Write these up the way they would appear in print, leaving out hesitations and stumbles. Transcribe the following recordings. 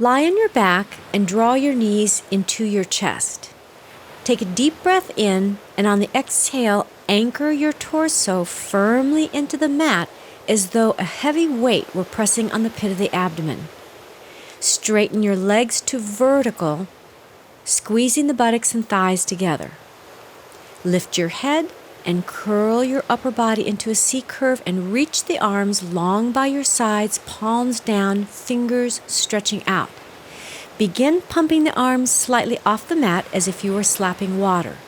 Lie on your back and draw your knees into your chest. Take a deep breath in, and on the exhale, anchor your torso firmly into the mat as though a heavy weight were pressing on the pit of the abdomen. Straighten your legs to vertical, squeezing the buttocks and thighs together. Lift your head and curl your upper body into a C curve and reach the arms long by your sides, palms down, fingers stretching out. Begin pumping the arms slightly off the mat as if you were slapping water.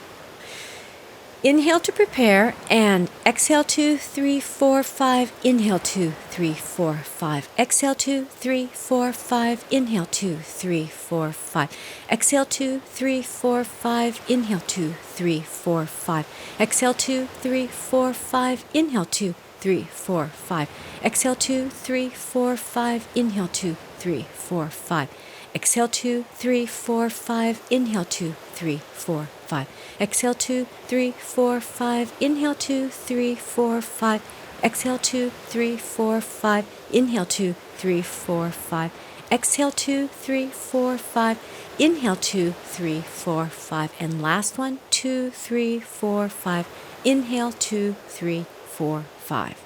Inhale to prepare and exhale 2, 3, 4, 5. Inhale 2, 3, 4, 5. Exhale 2, 3, 4, 5. Inhale 2, 3, 4, 5. Exhale 2, 3, 4, 5. Inhale 2, 3, 4, 5. Exhale 2, 3, 4, 5. Inhale 2, 3, 4, 5. Exhale 2, 3, 4, 5. Inhale 2, 3, 4, 5. Exhale 2, 3, 4, 5. Inhale 2, 3, 4, 5. Exhale 2, 3, 4, 5. Inhale 2, 3, 4, 5. Exhale 2, 3, 4, 5. Inhale 2, 3, 4, 5. Exhale 2, 3, 4, 5. Inhale 2, 3, 4, 5. And last one, 2, 3, 4, 5. Inhale 2, 3, 4, 5.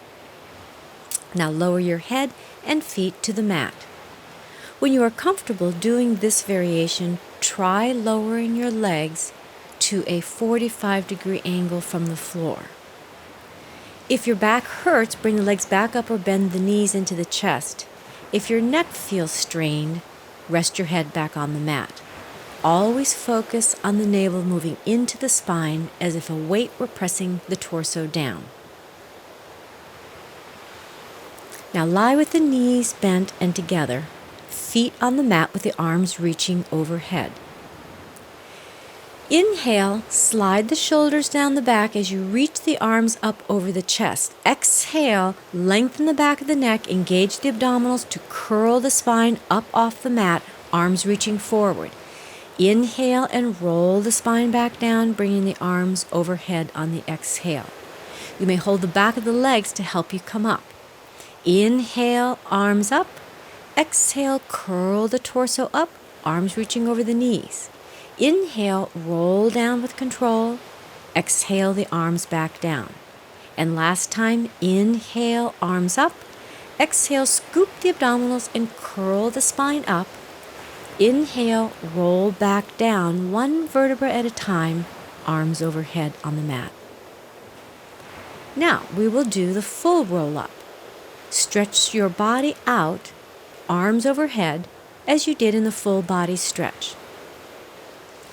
Now lower your head and feet to the mat. When you are comfortable doing this variation, try lowering your legs to a 45-degree angle from the floor. If your back hurts, bring the legs back up or bend the knees into the chest. If your neck feels strained, rest your head back on the mat. Always focus on the navel moving into the spine as if a weight were pressing the torso down. Now lie with the knees bent and together, feet on the mat with the arms reaching overhead. Inhale, slide the shoulders down the back as you reach the arms up over the chest. Exhale, lengthen the back of the neck, engage the abdominals to curl the spine up off the mat, arms reaching forward. Inhale and roll the spine back down, bringing the arms overhead on the exhale. You may hold the back of the legs to help you come up. Inhale, arms up. Exhale, curl the torso up, arms reaching over the knees. Inhale, roll down with control. Exhale, the arms back down. And last time, inhale, arms up. Exhale, scoop the abdominals and curl the spine up. Inhale, roll back down, one vertebra at a time, arms overhead on the mat. Now, we will do the full roll up. Stretch your body out, arms overhead, as you did in the full body stretch.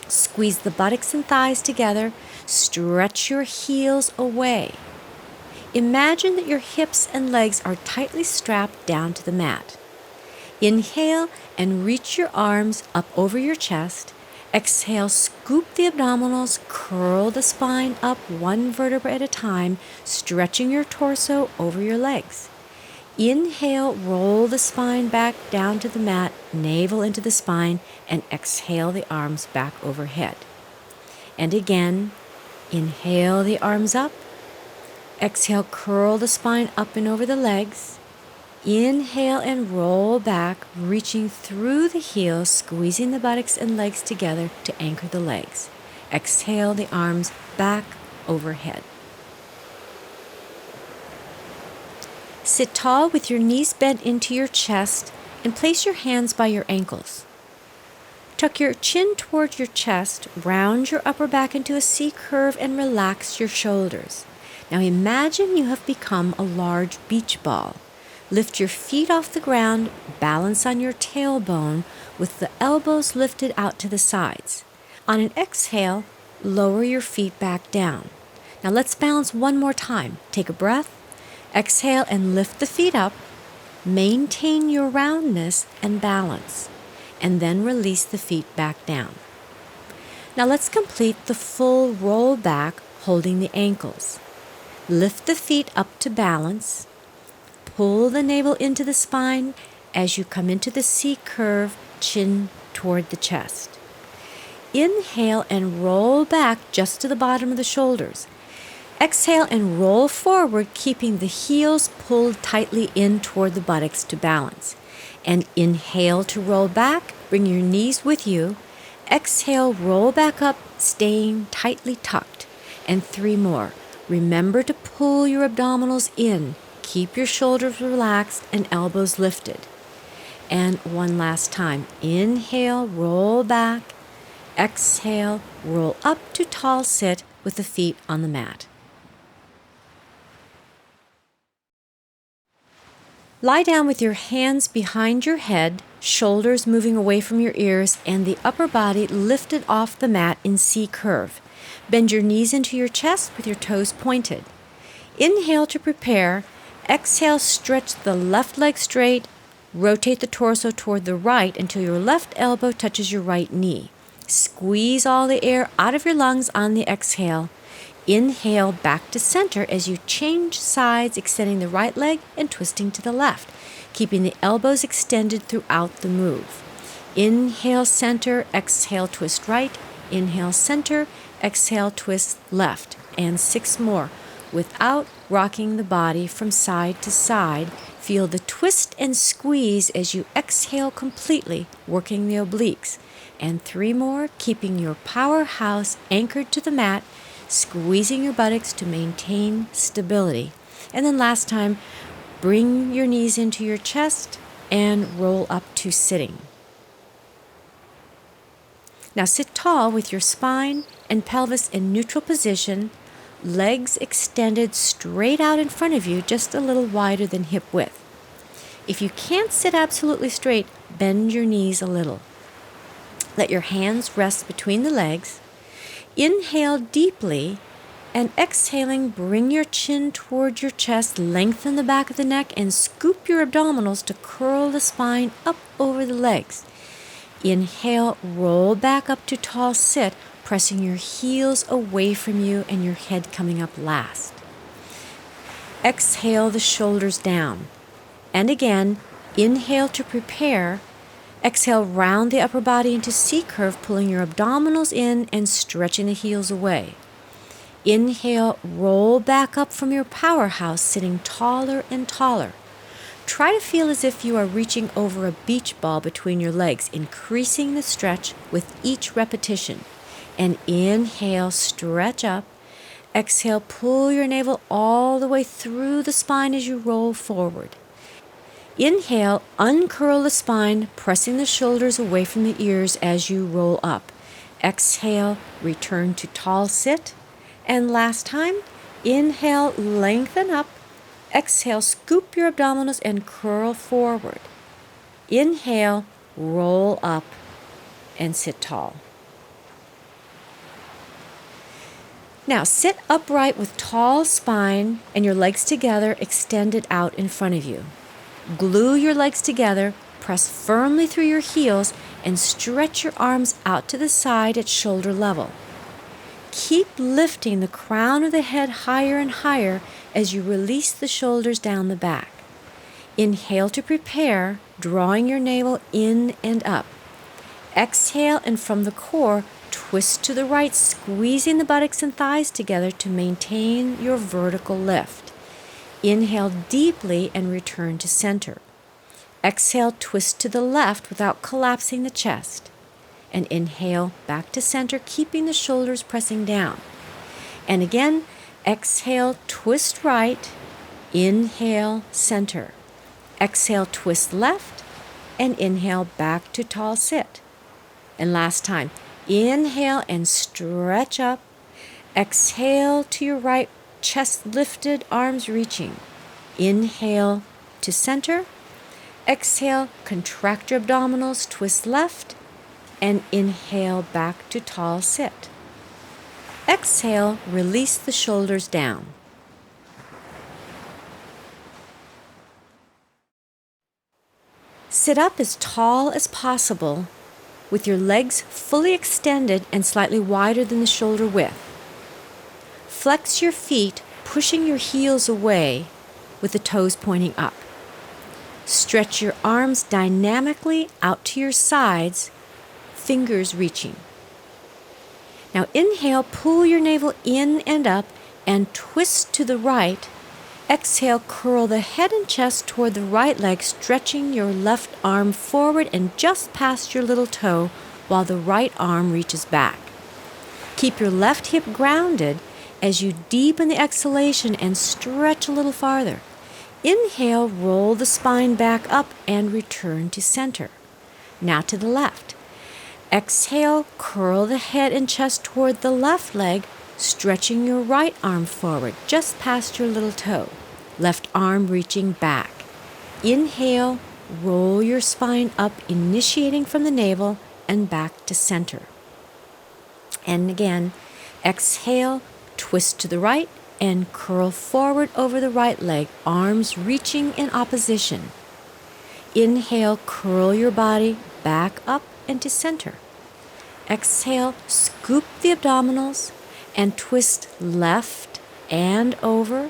Squeeze the buttocks and thighs together. Stretch your heels away. Imagine that your hips and legs are tightly strapped down to the mat. Inhale and reach your arms up over your chest. Exhale, scoop the abdominals, curl the spine up one vertebra at a time, stretching your torso over your legs. Inhale, roll the spine back down to the mat, navel into the spine, and exhale the arms back overhead. And again, inhale the arms up. Exhale, curl the spine up and over the legs. Inhale and roll back, reaching through the heels, squeezing the buttocks and legs together to anchor the legs. Exhale the arms back overhead. Sit tall with your knees bent into your chest and place your hands by your ankles. Tuck your chin toward your chest, round your upper back into a C curve, and relax your shoulders. Now imagine you have become a large beach ball. Lift your feet off the ground, balance on your tailbone with the elbows lifted out to the sides. On an exhale, lower your feet back down. Now let's balance one more time. Take a breath. Exhale and lift the feet up. Maintain your roundness and balance, and then release the feet back down. Now let's complete the full roll back, holding the ankles. Lift the feet up to balance. Pull the navel into the spine as you come into the C curve, chin toward the chest. Inhale and roll back just to the bottom of the shoulders. Exhale and roll forward, keeping the heels pulled tightly in toward the buttocks to balance. And inhale to roll back, bring your knees with you. Exhale, roll back up, staying tightly tucked. And 3 more. Remember to pull your abdominals in. Keep your shoulders relaxed and elbows lifted. And 1 last time. Inhale, roll back. Exhale, roll up to tall sit with the feet on the mat. Lie down with your hands behind your head, shoulders moving away from your ears, and the upper body lifted off the mat in C curve. Bend your knees into your chest with your toes pointed. Inhale to prepare. Exhale, stretch the left leg straight. Rotate the torso toward the right until your left elbow touches your right knee. Squeeze all the air out of your lungs on the exhale. Inhale back to center as you change sides, extending the right leg and twisting to the left, keeping the elbows extended throughout the move. Inhale center, exhale twist right. Inhale center, exhale twist left. And 6 more. Without rocking the body from side to side, feel the twist and squeeze as you exhale completely, working the obliques. And 3 more, keeping your powerhouse anchored to the mat, squeezing your buttocks to maintain stability. And then last time, bring your knees into your chest and roll up to sitting. Now sit tall with your spine and pelvis in neutral position, legs extended straight out in front of you, just a little wider than hip width. If you can't sit absolutely straight, bend your knees a little. Let your hands rest between the legs. Inhale deeply, and exhaling, bring your chin towards your chest, lengthen the back of the neck, and scoop your abdominals to curl the spine up over the legs. Inhale, roll back up to tall sit, pressing your heels away from you and your head coming up last. Exhale the shoulders down. And again, inhale to prepare. Exhale, round the upper body into C curve, pulling your abdominals in and stretching the heels away. Inhale, roll back up from your powerhouse, sitting taller and taller. Try to feel as if you are reaching over a beach ball between your legs, increasing the stretch with each repetition. And inhale, stretch up. Exhale, pull your navel all the way through the spine as you roll forward. Inhale, uncurl the spine, pressing the shoulders away from the ears as you roll up. Exhale, return to tall sit. And last time, inhale, lengthen up. Exhale, scoop your abdominals and curl forward. Inhale, roll up and sit tall. Now sit upright with tall spine and your legs together, extended out in front of you. Glue your legs together, press firmly through your heels, and stretch your arms out to the side at shoulder level. Keep lifting the crown of the head higher and higher as you release the shoulders down the back. Inhale to prepare, drawing your navel in and up. Exhale, and from the core, twist to the right, squeezing the buttocks and thighs together to maintain your vertical lift. Inhale deeply and return to center. Exhale, twist to the left without collapsing the chest. And inhale back to center, keeping the shoulders pressing down. And again, exhale, twist right. Inhale, center. Exhale, twist left. And inhale back to tall sit. And last time, inhale and stretch up. Exhale to your right, chest lifted, arms reaching. Inhale to center. Exhale, contract your abdominals, twist left. And inhale back to tall sit. Exhale, release the shoulders down. Sit up as tall as possible with your legs fully extended and slightly wider than the shoulder width. Flex your feet, pushing your heels away with the toes pointing up. Stretch your arms dynamically out to your sides, fingers reaching. Now inhale, pull your navel in and up and twist to the right Exhale, curl the head and chest toward the right leg, stretching your left arm forward and just past your little toe while the right arm reaches back. Keep your left hip grounded as you deepen the exhalation and stretch a little farther. Inhale, roll the spine back up and return to center. Now to the left. Exhale, curl the head and chest toward the left leg, stretching your right arm forward just past your little toe. Left arm reaching back. Inhale, roll your spine up, initiating from the navel and back to center. And again, exhale, twist to the right and curl forward over the right leg, arms reaching in opposition. Inhale, curl your body back up and to center. Exhale, scoop the abdominals and twist left and over.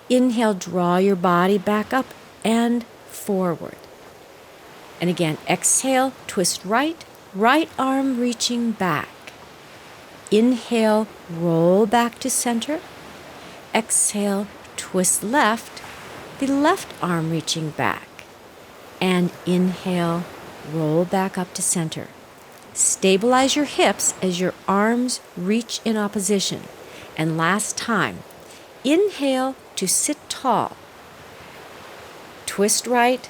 Inhale, draw your body back up and forward. And again, exhale, twist right, right arm reaching back. Inhale, roll back to center. Exhale, twist left, the left arm reaching back. And inhale, roll back up to center. Stabilize your hips as your arms reach in opposition. And last time, inhale to sit tall. Twist right.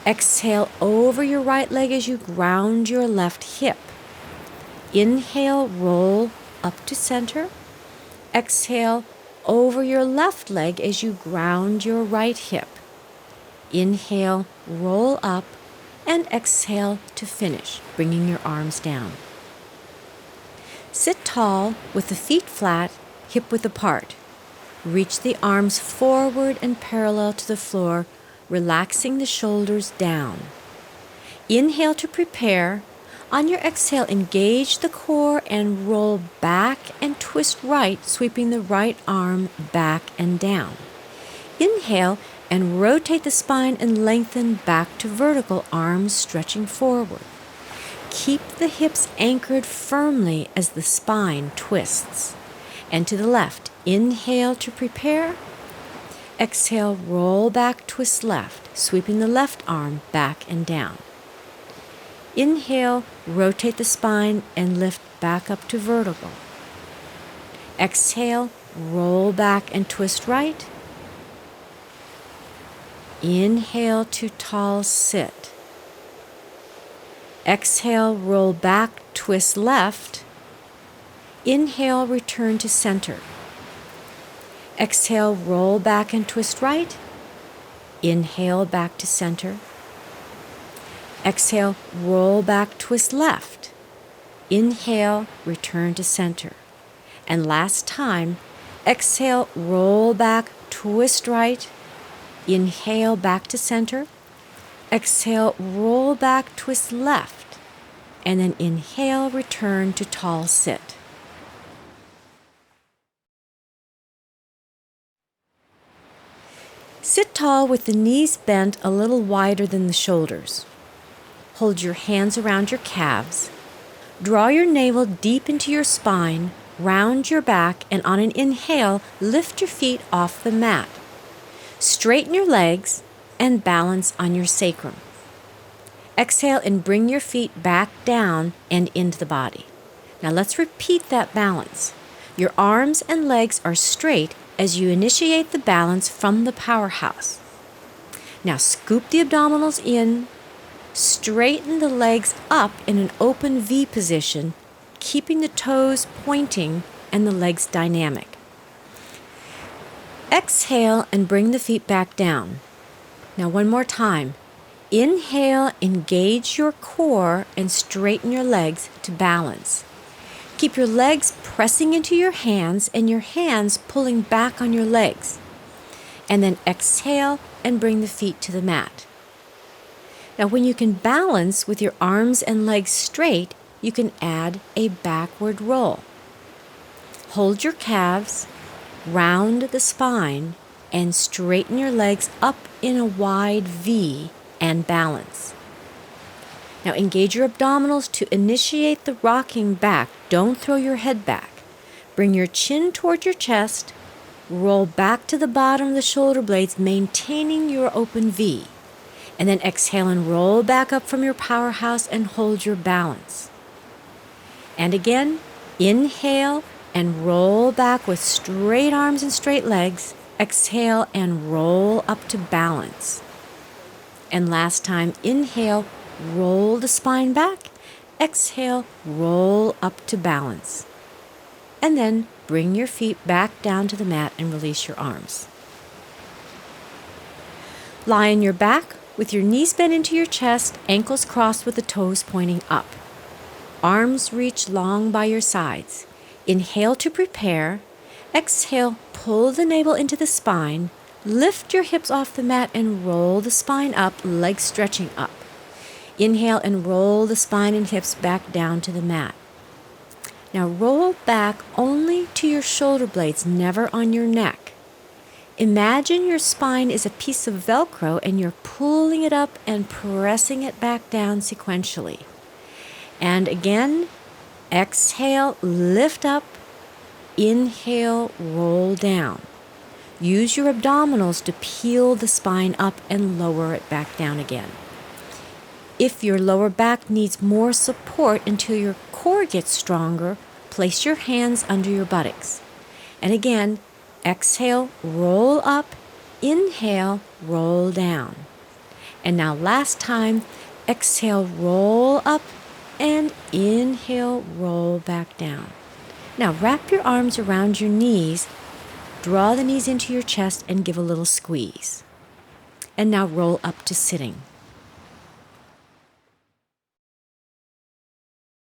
Exhale over your right leg as you ground your left hip. Inhale, roll up to center. Exhale over your left leg as you ground your right hip. Inhale, roll up, and exhale to finish, bringing your arms down. Sit tall with the feet flat, hip width apart. Reach the arms forward and parallel to the floor, relaxing the shoulders down. Inhale to prepare. On your exhale, engage the core and roll back and twist right, sweeping the right arm back and down. Inhale and rotate the spine and lengthen back to vertical, arms stretching forward. Keep the hips anchored firmly as the spine twists. And to the left, inhale to prepare. Exhale, roll back, twist left, sweeping the left arm back and down. Inhale, rotate the spine and lift back up to vertical. Exhale, roll back and twist right. Inhale to tall sit. Exhale, roll back, twist left. Inhale, return to center. Exhale, roll back and twist right. Inhale, back to center. Exhale, roll back, twist left. Inhale, return to center. And last time, exhale, roll back, twist right. Inhale, back to center. Exhale, roll back, twist left. And then inhale, return to tall sit. Sit tall with the knees bent a little wider than the shoulders. Hold your hands around your calves. Draw your navel deep into your spine, round your back, and on an inhale, lift your feet off the mat. Straighten your legs and balance on your sacrum. Exhale and bring your feet back down and into the body. Now let's repeat that balance. Your arms and legs are straight as you initiate the balance from the powerhouse. Now scoop the abdominals in, straighten the legs up in an open V position, keeping the toes pointing and the legs dynamic. Exhale and bring the feet back down. Now one more time. Inhale, engage your core and straighten your legs to balance. Keep your legs pressing into your hands and your hands pulling back on your legs. And then exhale and bring the feet to the mat. Now when you can balance with your arms and legs straight, you can add a backward roll. Hold your calves, round the spine, and straighten your legs up in a wide V and balance. Now engage your abdominals to initiate the rocking back. Don't throw your head back. Bring your chin toward your chest, roll back to the bottom of the shoulder blades, maintaining your open V. And then exhale and roll back up from your powerhouse and hold your balance. And again, inhale and roll back with straight arms and straight legs. Exhale and roll up to balance. And last time, inhale, roll the spine back. Exhale, roll up to balance. And then bring your feet back down to the mat and release your arms. Lie on your back with your knees bent into your chest, ankles crossed with the toes pointing up. Arms reach long by your sides. Inhale to prepare. Exhale, pull the navel into the spine. Lift your hips off the mat and roll the spine up, legs stretching up. Inhale and roll the spine and hips back down to the mat. Now roll back only to your shoulder blades, never on your neck. Imagine your spine is a piece of Velcro and you're pulling it up and pressing it back down sequentially. And again, exhale, lift up. Inhale, roll down. Use your abdominals to peel the spine up and lower it back down again. If your lower back needs more support until your core gets stronger, place your hands under your buttocks. And again, exhale, roll up. Inhale, roll down. And now last time, exhale, roll up. And inhale, roll back down. Now wrap your arms around your knees, draw the knees into your chest and give a little squeeze. And now roll up to sitting.